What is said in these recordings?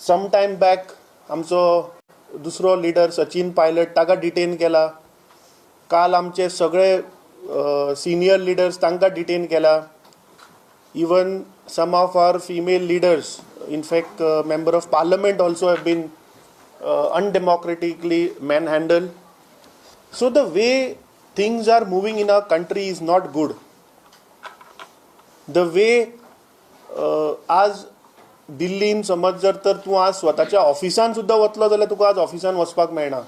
Some time back आमचो दुसरो leader Sachin Pilot ताका डिटेन केला. काल आमचे सगळे सिनियर लिडर्स तांकां डिटेन केला. Even some of our female leaders, in fact member of parliament also have been undemocratically manhandled. So the way things are moving in our country is not good. The way आज दिल्लीन समज जर तूं आज स्वताच्या ऑफिसान सुद्दां वतलो जाल्यार तुका आज ऑफिसान वचपाक मेळना.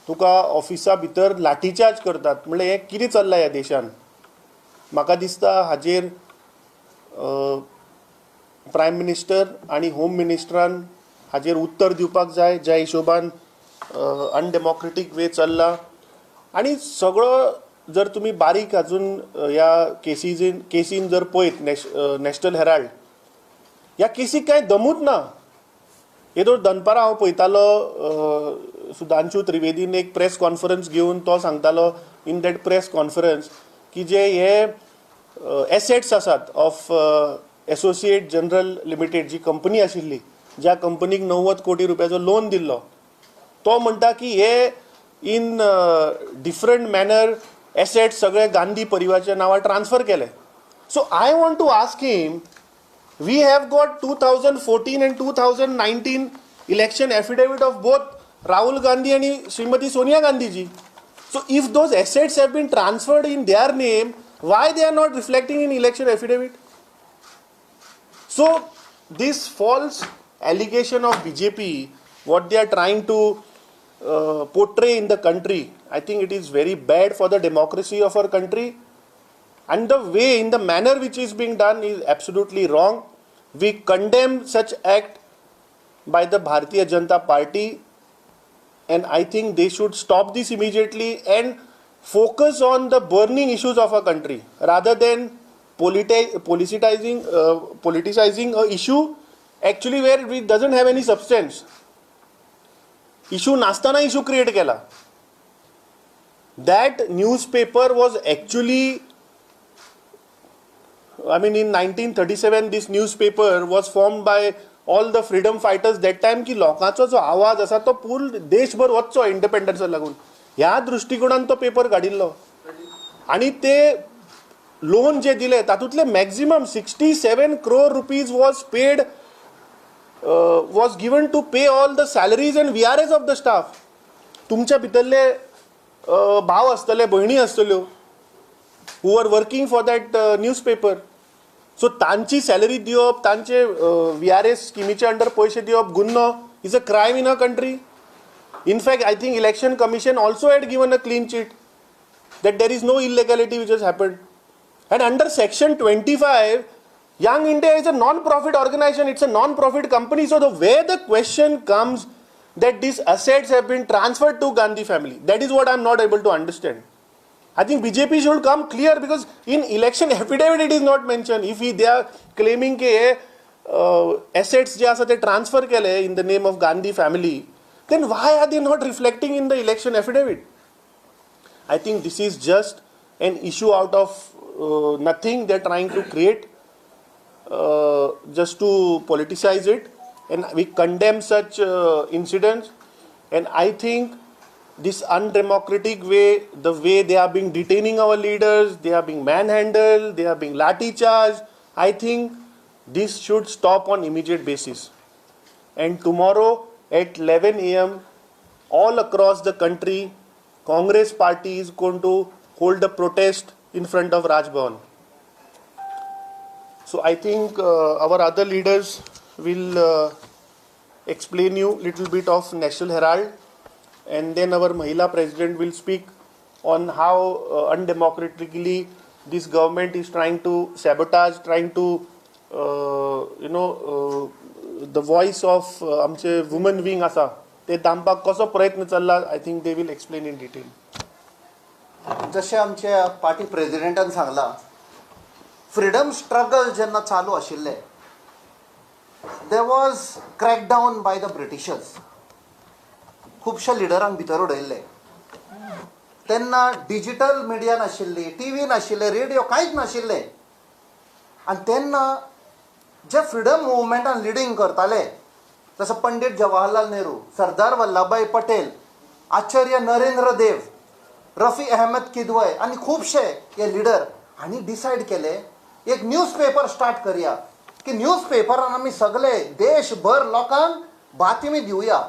तुका ऑफिसा भितर लाठीचार्ज करतात. म्हणजे हें कितें चल्लां ह्या देशान. म्हाका दिसता हाजेर प्रायम मिनिस्टर आणि होम मिनिस्टरान हाजेर उत्तर दिवपाक जाय. ज्या हिशोबान अनडेमोक्रेटीक वे चल्ला. आणि सगळो जर तुम्ही बारीक अजून ह्या केसीन जर पळयत नॅशनल हेराल्ड, ह्या केसीक कांय दमूच ना. येदो दनपारां हांव पळयतालो सुधांशू त्रिवेदीन एक प्रेस कॉन्फरन्स घेवन तो सांगतालो इन दॅट प्रेस कॉन्फरन्स की जे हे एसेट्स आसात ऑफ एसोसिएट जनरल लिमिटेड, जी कंपनी आशिल्ली, ज्या कंपनीक 90 कोटी रुपयाचो लोन दिल्लो, तो म्हणटा की हे इन डिफरंट मॅनर एसेट्स सगळे गांधी परिवाराच्या नांवार ट्रान्सफर केले. So I want to ask him, we have got 2014 and 2019 election affidavit of both Rahul Gandhi आणि Shrimati Sonia Gandhi ji. So if those assets have been transferred in their name, why they are not reflecting in election affidavit? So this false allegation of BJP, what they are trying to portray in the country, I think it is very bad for the democracy of our country, and the way, in the manner which is being done is absolutely wrong. We condemn such act by the Bharatiya Janata Party, and I think they should stop this immediately and focus on the burning issues of our country rather than politicizing a issue actually where it doesn't have any substance. Issue nastana issue create kela. That newspaper was actually, I mean, in 1937 this newspaper was formed by all the freedom fighters that time, की लोकांचो जो आवाज आसा तो पूर्ण देशभर वचचो इंडिपेंडन्साक लागून. ह्या दृष्टिकोनान तो पेपर काडिल्लो. आणि ते लोन जे दिले तातूंतले maximum 67 crore rupees was given to pay all the salaries and VRS of the staff. तुमच्या भितरले भाव आसतले, भयणी आसतल्यो who were working for that newspaper. सो तांची सॅलरी दिवप, तांचे VRS स्किमीच्या अंडर पैसे दिवप गुन्हो is a crime in a country. In fact, I think Election Commission also had given a clean sheet that there is no illegality which has happened. And under Section 25, Young India is a non-profit organization. It's a non-profit company. So the way the question comes that these assets have been transferred to Gandhi family, that is what I'm not able to understand. I think BJP should come clear, because in election affidavit it is not mentioned. If they are claiming ke assets je asa te transfer kele in the name of Gandhi family, then why are they not reflecting in the election affidavit? I think this is just an issue out of nothing. They're trying to create just to politicize it, and we condemn such incidents. And I think this undemocratic way, the way they are being detaining our leaders, they are being manhandled, they are being lathi charged, I think this should stop on immediate basis. And tomorrow at 11 a.m. all across the country, Congress party is going to hold a protest in front of Raj Bhavan. So I think our other leaders will explain you little bit of National Herald, and then our Mahila President will speak on how undemocratically this government is trying to sabotage, trying to the voice of amche women wing asa te दामपाक कसो प्रयत्न चल्ला. I think they will explain in detail. जशें आमच्या party प्रेसिडेंटान Sangla, freedom struggle जेन्ना चालू आशिल्ले, there was crackdown by the Britishers. खुबशा लिडरांक भितर उडयल्ले. तेन्ना डिजिटल मिडिया नाशिल्ली, टीव्ही नाशिल्ले, रेडिओ कांयच नाशिल्ले. आनी तेन्ना जे फ्रीडम मुवमेंटान लिडींग करताले जसं पंडित जवाहरलाल नेहरू, सरदार वल्लभभाई पटेल, आचार्य नरेंद्र देव, रफी अहमद किदवय आणि खूपशे हे लिडर हांणी डिसायड केले एक न्यूजपेपर स्टार्ट करूया की न्यूजपेपरान आमी सगळे देशभर लोकांक बातमी दिवया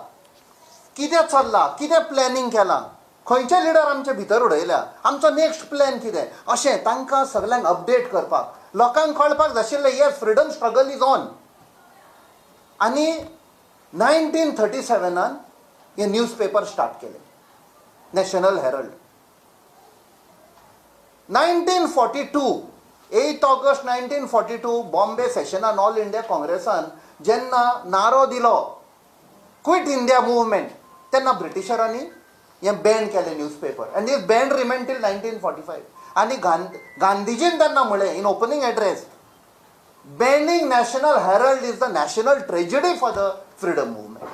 कितें चल्लां, कितें प्लॅनिंग केलां, खंयचे लिडर आमचे भितर उडयल्या, आमचो नेक्स्ट प्लॅन कितें, अशें तांकां सगळ्यांक अपडेट करपाक, लोकांक कळपाक जाय आशिल्लें yes freedom struggle is on. आनी 1937 हे न्यूजपेपर स्टार्ट केले, नॅशनल हेरल्ड. 1942 8 ऑगस्ट 1942 बॉम्बे सेशनान ऑल इंडिया काँग्रेसान जेन्ना नारो दिलो क्विट इंडिया मुवमेंट, तेन्ना ब्रिटिशरांनी हें बॅन केलें newspaper and this ban remain till 1945. आनी गांधीजीन तेन्ना म्हळें in opening address, banning national herald is the national tragedy for the freedom movement.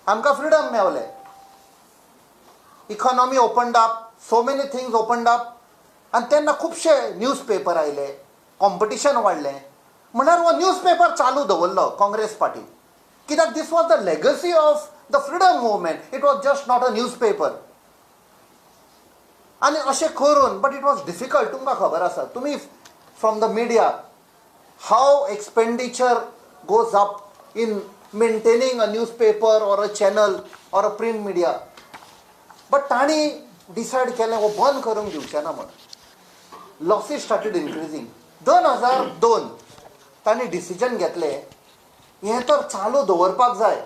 आमकां फ्रीडम मेवलें, economy opened up, so many things opened up. आनी तेन्ना खुबशे न्यूजपेपर आयले, कॉम्पिटिशन वाडलें. म्हळ्यार हो न्यूजपेपर चालू दवरलो काँग्रेस पार्टी, कित्याक दीस was the legacy of the freedom movement. It was just not a newspaper. आनी अशें करून, बट इट वॉज डिफिकल्ट. तुमकां खबर आसा, तुमी from the media how expenditure goes up in maintaining a newspaper or a channel or a print media. But तांणी decided केलें हो बंद करूंक दिवचें ना म्हणून. लॉसीस स्टार्टेड इनक्रिजींग. 2002 तांणी डिसिजन घेतलें हें तर चालू दवरपाक जाय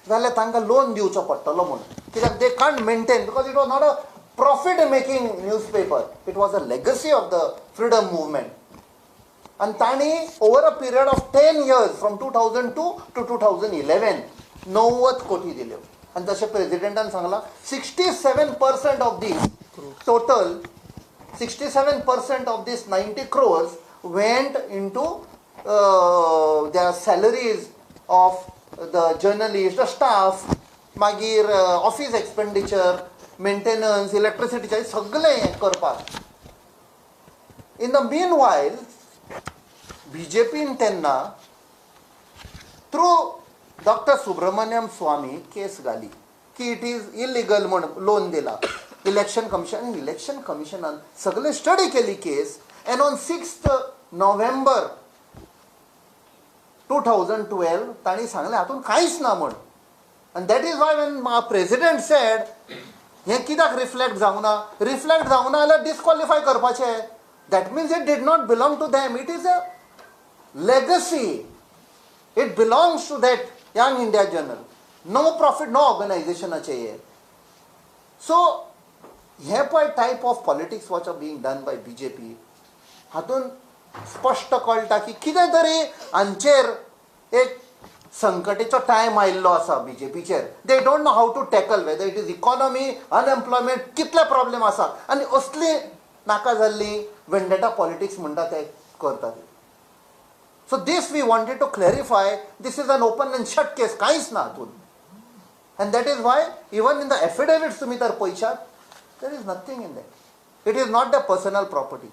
जाल्यार तांकां लोन दिवचो पडटलो म्हणून, कित्याक they can't maintain, because it was not a profit making newspaper, it was a legacy of the freedom movement. आनी तांणी over a period of 10 years from 2002 to 2011 90 कोटी दिल्यो. आनी जशें प्रेसिडेंटान सांगलां 67% of this total 67% of this 90 crores went into their salaries of the journalists, the staff, मागीर office expenditure, maintenance, इलेक्ट्रिसिटीचे सगळें हें करपाक. इन द मीन वायल BJPन तेन्ना थ्रू डॉक्टर सुब्रमण्यम स्वामी केस घाली की इट इज इलिगल म्हणून लोन दिला. इलेक्शन कमिशनान सगळे स्टडी केली case. And on 6th November 2012 तांणी सांगलें हातून कांयच ना म्हण. And that is why when president said हें कित्याक रिफ्लेक्ट जावंक ना जाल्यार डिस्क्वॉलिफाय करपाचें. That means it did not belong to them. It is a legacy. It belongs to that young India journal. No profit, no ऑर्गनायझेशनाचें हें. So हे पळय type of politics which are being done by BJP. हातून स्पश्ट कळटा की कितें तरी हांचेर एक संकटेचो टायम आयिल्लो आसा BJPचेर. They don't know how to tackle whether it is economy, unemployment, कितले प्रॉब्लेम आसा. आनी असली नाका जाल्ली वेंडेटा पॉलिटिक्स म्हणटा ते करतात. So this we wanted to clarify. This is an open and shut case. कांयच ना हातून. And that is why even in the affidavits तुमी तर पळयशात, there is nothing in that. It is not their personal property.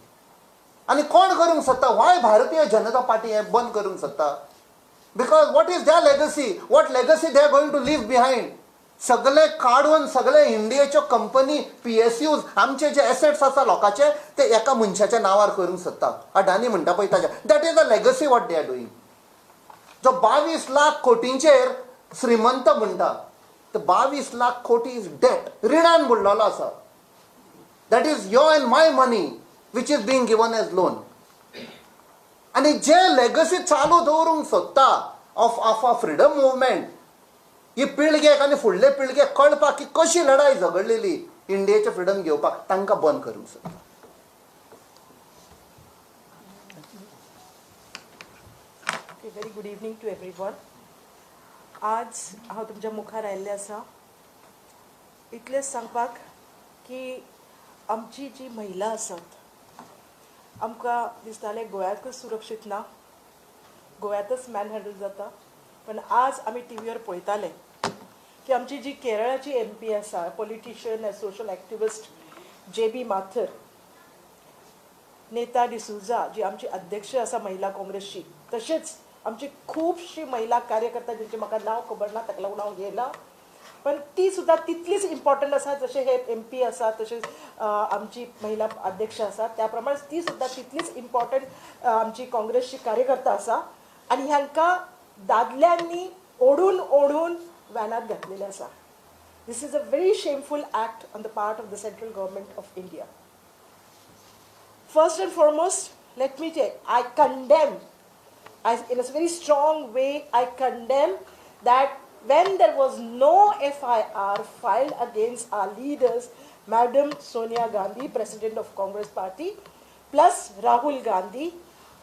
आणि कोण करूंक सोदता? वाय Bharatiya Janata party हे बंद करूंक सोदता? Because what is there legacy? What legacy they are going to leave behind? सगळे काडून सगळे इंडियेच्यो कंपनी, PSUs, आमचे जे एसेट्स आसा लोकांचे ते एका मनशाच्या नांवार करूंक सोदता. अडानी म्हणटा पळय ताचे. That is the legacy what they are doing. जो 22 लाख कोटींचेर श्रीमंत म्हणटा, ते 22 लाख कोटी इज डेट, रिणान बुडलेलो आसा. That is your and my money which is being given as loan. आणि जे लेगसी चालू दवरूंक सोदता ऑफ अ फ्रीडम मुवमेंट, ही पिळगेक आनी फुडले पिळगेक कळपाक की कशी लढाई झगडलेली इंडियेचें फ्रीडम घेवपाक, तांकां बंद करूंक सोदता. Very good evening to everyone. आज हांव तुमच्या मुखार आयिल्लें आसा इतलेंच सांगपाक की आमची जी महिला आसात, आमकां दिसतालें गोंयांतच सुरक्षीत ना, गोंयांतच मॅन हँडल जाता. पण आज आमी टीव्हीवर पळयताले की आमची जी केरळाची MP आसा, पॉलिटिशियन, सोशल एक्टिविस्ट JB माथर, नेता डिसूजा जी आमची अध्यक्ष आसा महिला काँग्रेसची, तशेंच आमची खूबशी महिला कार्यकर्ता ज्यांचे म्हाका नांव खबर ना ताका लागून हांव घेयना, पण ती सुद्दां तितलीच इम्पॉर्टंट आसा जशे हे MP आसा, तशेंच आमची महिला अध्यक्ष आसा, त्या प्रमाणे ती सुद्दां तितलीच इम्पॉर्टंट आमची काँग्रेसची कार्यकर्ता आसा. आनी ह्यांका दादल्यांनी ओढून ओढून वॅनार घातलेले आसा. This is a very shameful act on the part of the central government of India. First and foremost, let me tell you, I condemn, in a very strong way, I condemn that when there was no FIR filed against our leaders, Madam Sonia Gandhi, President of Congress Party, plus Rahul Gandhi,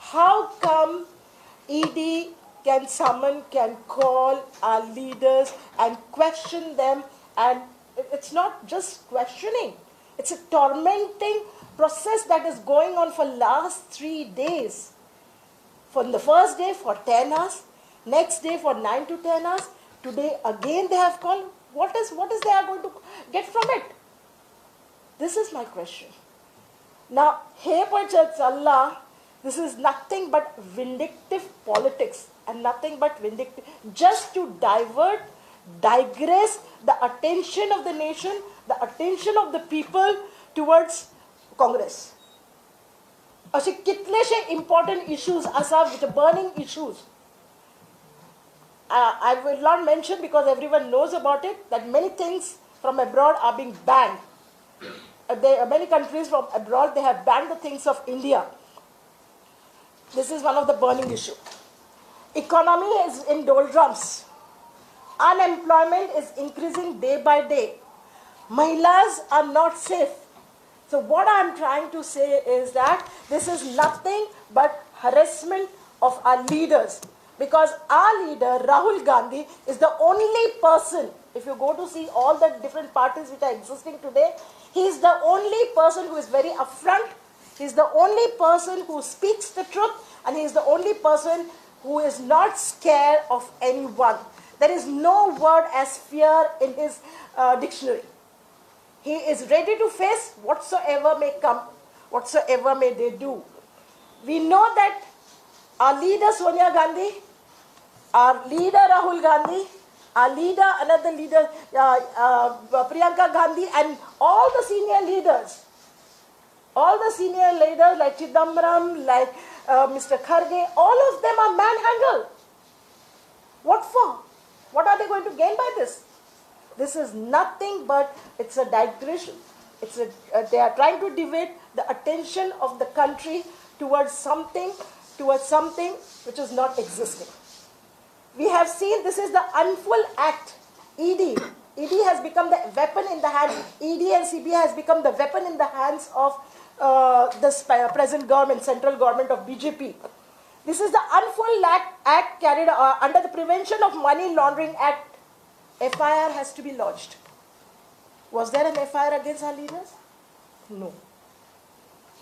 how come ED can summon, can call our leaders and question them? And it's not just questioning, it's a tormenting process that is going on for last 3 days. From the first day for 10 hours, next day for 9 to 10 hours, today again they have called. What is they are going to get from it? This is my question. Now, hey Allah, this is nothing but vindictive politics and nothing but vindictive, just to divert, digress the attention of the nation, the attention of the people towards Congress. असे कितलेशे important issues आसा, which are burning issues. I will not mention because everyone knows about it, that many things from abroad are being banned. Many countries from abroad, they have banned the things of India. This is one of the burning issues. Economy is in doldrums. Unemployment is increasing day by day. Mahilas are not safe. So what I am trying to say is that this is nothing but harassment of our leaders. Because our leader, Rahul Gandhi, is the only person, if you go to see all the different parties which are existing today, he is the only person who is very upfront, he is the only person who speaks the truth, and he is the only person who is not scared of anyone. There is no word as fear in his dictionary. He is ready to face whatsoever may come, whatsoever may they do. We know that our leader Sonia Gandhi, our leader Rahul Gandhi, our leader, another leader Priyanka Gandhi, and all the senior leaders like Chidambaram, like Mr. Kharge, all of them are manhandled. What for? What are they going to gain by this? This is nothing but, it's a digression. They are trying to divert the attention of the country towards something which is not existing. We have seen this is the unfull act. ED has become the weapon in the hand. ED and CBI has become the weapon in the hands of this present government, central government of BJP. This is the unfull act carried under the Prevention of Money Laundering Act. FIR has to be lodged. Was there an FIR against our leaders? No.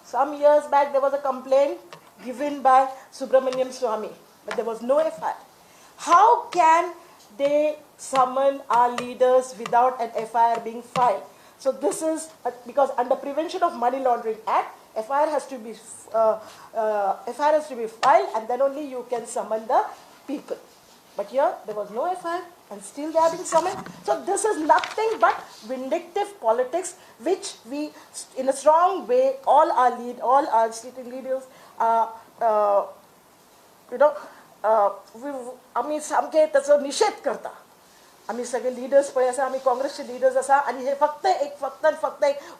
Some years back there was a complaint given by Subramaniam Swamy, but there was no FIR. How can they summon our leaders without an FIR being filed? So this is because under Prevention of Money Laundering Act, FIR has to be filed, and then only you can summon the people. But here there was no FIR, and still they are being summoned. So this is nothing but vindictive politics, which we, in a strong way, all our sitting leaders आम्ही सामके त्याचा निषेध करता. आम्ही सगळे leaders पळय आसा, आम्ही काँग्रेसचे लीडर्स आसा, आणि हे फक्त एक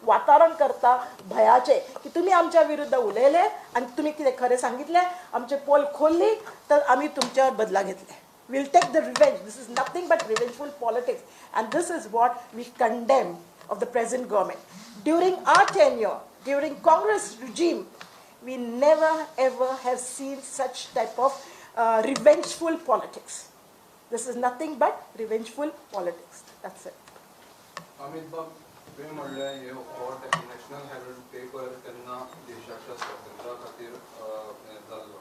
वातावरण करता भयाचे की तुम्ही आमच्या विरुद्ध उलयले आणि तुम्ही कितें खरें सांगितले, आमचे पोल खोलली तर आम्ही तुमच्यावर बदला घेतले. We'll take the revenge. This is nothing but revengeful politics, and this is what we condemn of the present government. During our tenure, during Congress regime, we never ever have seen such type of revengeful politics. This is nothing but revengeful politics. That's it. Amit Bab, तुम्ही म्हणले हे national Herald paper तेन्ना देशाच्या स्वातंत्र्या खातीर जाल्लो,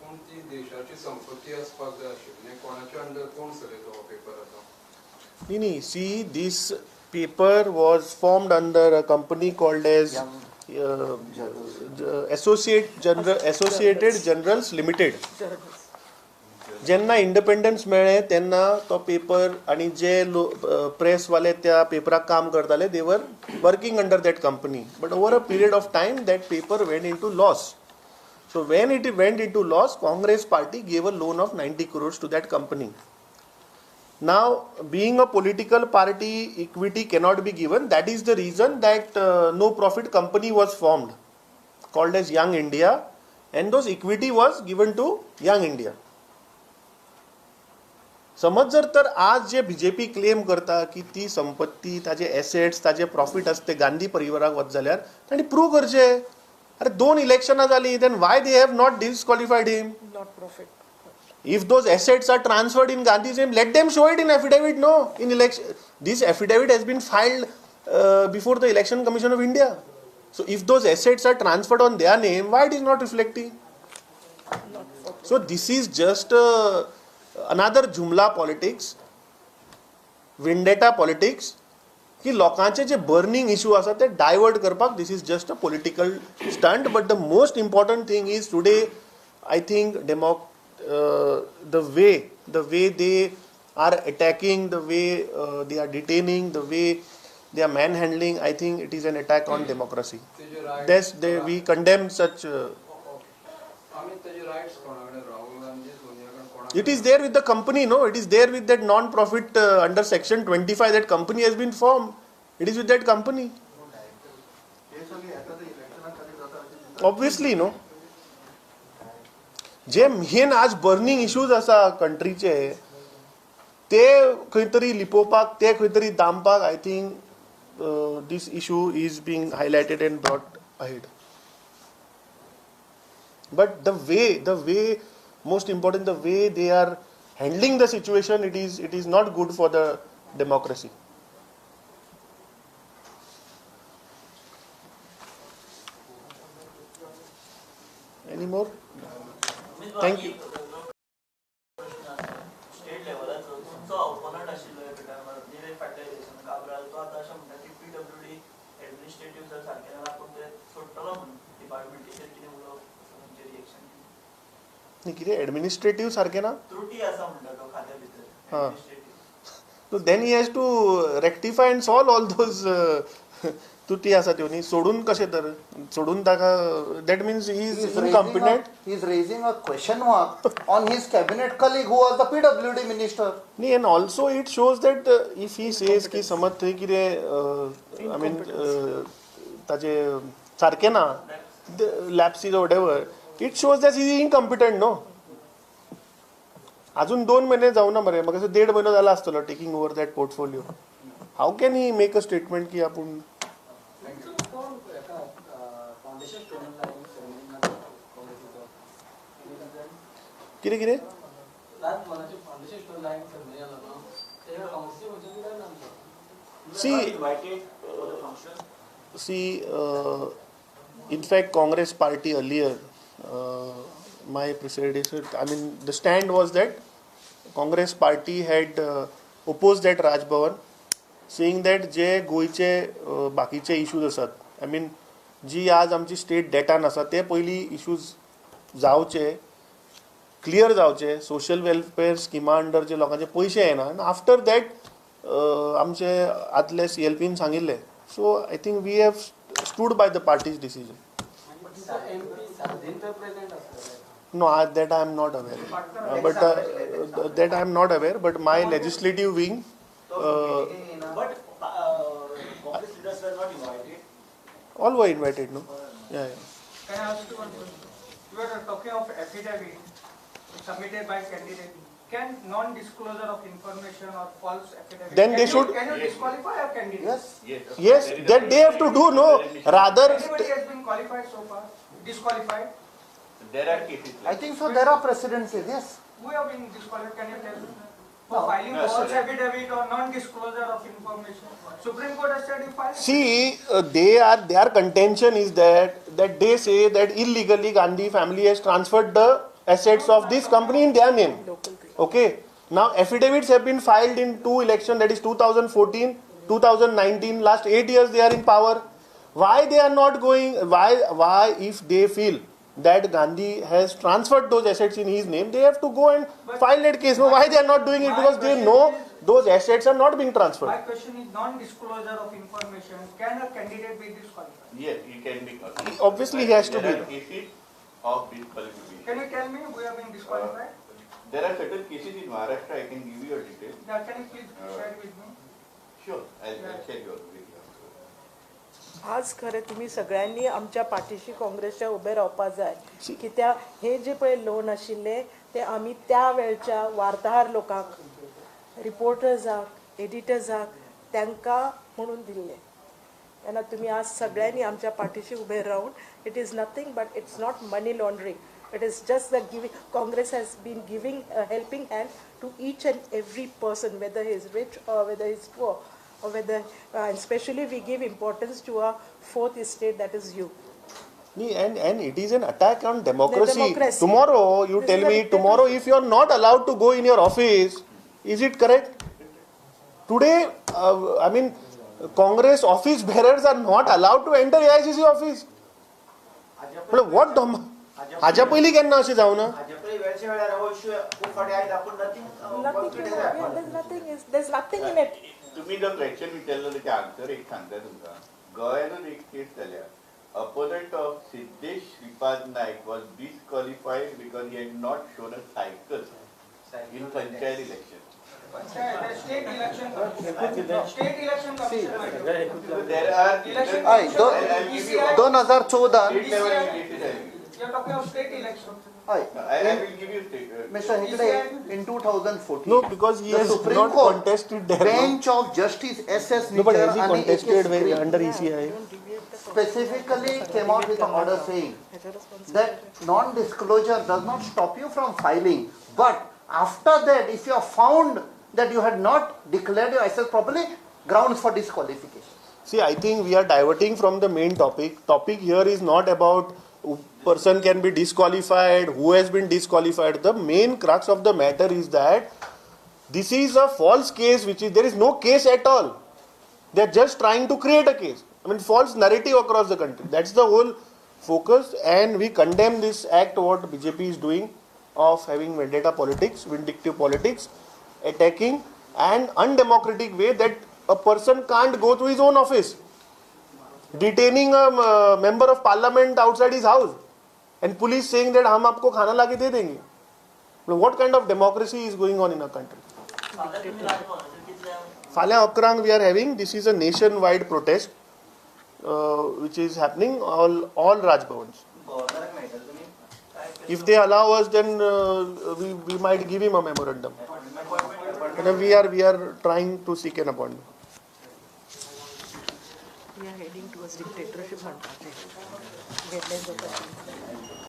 पूण ती देशाची संपत्ती आसपाक जाय आशिल्ली. कोणाच्या अंडर कोण चलयता हो पेपर आतां? Nee, see, this paper was formed under a company called as Associated Generals Limited. जेन्ना इंडिपेंडन्स मेळ्ळें तेन्ना तो पेपर आनी जे प्रेसवाले त्या पेपराक काम करताले they were working under that company but over a period of time that paper went in to loss. So when it went into loss, Congress party gave a loan of 90 crores to that company. Now, being a political party, equity cannot be given. That is the reason that no profit company was formed, called as Young India, and those equity was given to Young India. समज जर तर आज जे BJP claim करता की ती संपत्ती ताजे assets ताजे प्रॉफिट असते गांधी परिवाराक वच जाल्यार तांणी प्रूव करचे. अरे 2 इलेक्शनां जाली, then why they have not disqualified him? Not profit. If those assets are transferred in Gandhi's name, let them show it in affidavit. No, in election, this affidavit has been filed before the Election Commission of India. So if those assets are transferred on their name, why it is not reflecting? So this is just another jumla politics, vendetta politics. की लोकांचे जे burning issue आसा ते divert करपाक this is just a political stunt. But the most important thing is today I think the way they are attacking, the way they are detaining, the way they are manhandling. I think it is an attack on democracy. We condemn such. It is there with the company, no? It is there with that non-profit under Section 25. That company has been formed. It is with that company. Obviously, no. जे main आज burning issues आसा कंट्रीचे ते खंय तरी लिपोवपाक, ते खंय तरी दामपाक, I think this issue is being highlighted and brought ahead. But the way most important, the way they are handling the situation, it is not good for the democracy. Any more? Thank you. Administrative सारखे ना, so then he has to rectify and solve all those त्रुटी आसा त्यो न्ही. सोडून कशें तर सोडून ताका, that means he is incompetent. He is raising a question mark on his cabinet colleague who was the PWD minister. न्ही, and also it shows that if he says की समज थंय कितें I mean ताचे सारकें ना, lapses or whatever, it shows that he is incompetent, no. अजून 2 महिने जाऊ ना मरे, म्हाका 1.5 महिनो जाला आसतलो taking over that portfolio. How can he make a statement की आपूण कितें कितें see in fact Congress party earlier, my predecessor, I mean the stand was that Congress party had opposed that Raj Bhavan, saying that जे गोयचे बाकीचे issues आसात, I mean जी आज आमची state डेटान आसा ते पयली इश्यूज जावचे, क्लियर जावचे, सोशल वेलफेअर स्किमा अंडर जे लोकांचे पयशे येना, आनी आफ्टर दॅट आमचे आदले CLPन सांगिल्ले. So I think we have stood by the party's decision. No, that I am not aware. But that I am not aware. But my legislative wing. But Congress leaders were not invited. All were invited, no? Yeah. Can I ask you one question? You are talking of affidavit submitted by candidate. Can non-disclosure of information or false affidavit? Then they should. Can you disqualify a candidate? Yes, that they have to do. No, rather. Anybody has been qualified so far? Disqualified? There are cases. I think so. There are precedences. Yes. Who have been disqualified? Can you tell me? For filing false affidavit or non-disclosure of information. Supreme Court has said you file. See, their contention is that they say that illegally Gandhi family has transferred the assets of this company in their name. Okay. Now affidavits have been filed in 2 elections, that is 2014, 2019. Last 8 years they are in power. Why they are not going? Why if they feel that Gandhi has transferred those assets in his name, they have to go and file that case. No, why they are not doing it? Because they know those assets are not being transferred. My question is non-disclosure of information. Can a candidate be disqualified? Yes, he can be. Obviously, he has to There be. are cases of disqualification. Can you tell me we have been disqualified? There are certain cases in Maharashtra. I can give you a detail. Yeah, can you please share with me? Sure, I'll share your video. आज खरें तुम्ही सगळ्यांनी आमच्या पाठीशी काँग्रेसच्या उभे रावपाक जाय कित्याक हे जे पळय लोन आशिल्ले ते आमी त्या वेळच्या वार्ताहर लोकांक रिपोर्टर्सांक एडिटर्सांक तांकां म्हणून दिल्ले तेन्ना तुमी आज सगळ्यांनी आमच्या पाठीशी उबे रावन it is nothing but it's not money laundering it is just the giving Congress has been giving a helping hand to each and every person whether he is rich or whether he is poor or whether and especially we give importance to our fourth estate, that is you. And it is an attack on democracy. democracy. Tomorrow, you This tell is a me, dictatorship. tomorrow if you are not allowed to go in your office, is it correct? Today, I mean, Congress office bearers are not allowed to enter AICC office. But what हाज्या पयलीं केन्ना अशें जावना? There's nothing in it. तुम्ही जो question विचारलो त्याचे answer एक सांगता तुमकां. गोंयानूच एक केस जाल्या. Opponent of Siddesh Shripad Naik was disqualified because he had not shown a cycle in panchayat election. State election commission. There are Election Aye, commission. 2014 state level cases. You are talking of state election. Aye. I will give you state. Mr. Hegde, in 2014, No, because he the has Supreme not Court contested there. bench of Justice S.S. No, but Nichar has he and contested A.K. under ECI? specifically came out with an order saying that non-disclosure does not stop you from filing, but after that, if you are found that you had not declared your assets properly, grounds for disqualification. See, I think we are diverting from the main topic. Topic here is not about person can be disqualified, who has been disqualified. The main crux of the matter is that this is a false case, there is no case at all. They are just trying to create a case. I mean, false narrative across the country. That's the whole focus, and we condemn this act what BJP is doing of having vendetta politics, vindictive politics, attacking and undemocratic way that a person can't go to his own office, detaining a member of parliament outside his house, and police saying that हम आपको खाना लाके दे देंगे. What kind of democracy is going on in our country? फाल्यां 11 we are having. This is a nationwide protest which is happening all Raj Bhavans. If they allow us, then we might give him a memorandum. And we are trying to seek an appointment. We are heading towards dictatorship म्हणतात ते. Guidelines of the